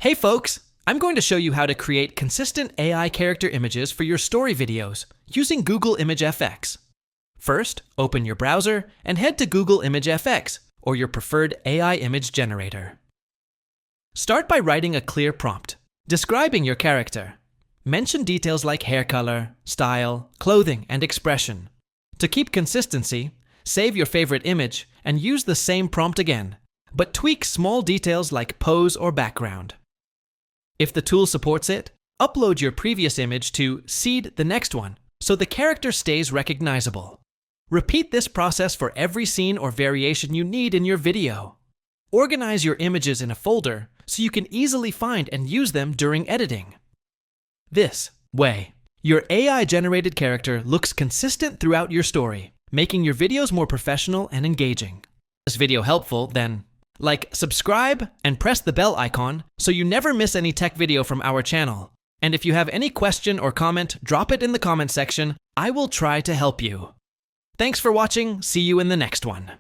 Hey folks! I'm going to show you how to create consistent AI character images for your story videos using Google Image FX. First, open your browser and head to Google Image FX or your preferred AI image generator. Start by writing a clear prompt, describing your character. Mention details like hair color, style, clothing, and expression. To keep consistency, save your favorite image and use the same prompt again, but tweak small details like pose or background. If the tool supports it, upload your previous image to seed the next one so the character stays recognizable. Repeat this process for every scene or variation you need in your video. Organize your images in a folder so you can easily find and use them during editing. This way, your AI-generated character looks consistent throughout your story, making your videos more professional and engaging. Is this video helpful? Then subscribe, and press the bell icon so you never miss any tech video from our channel. And if you have any question or comment, drop it in the comment section. I will try to help you. Thanks for watching. See you in the next one.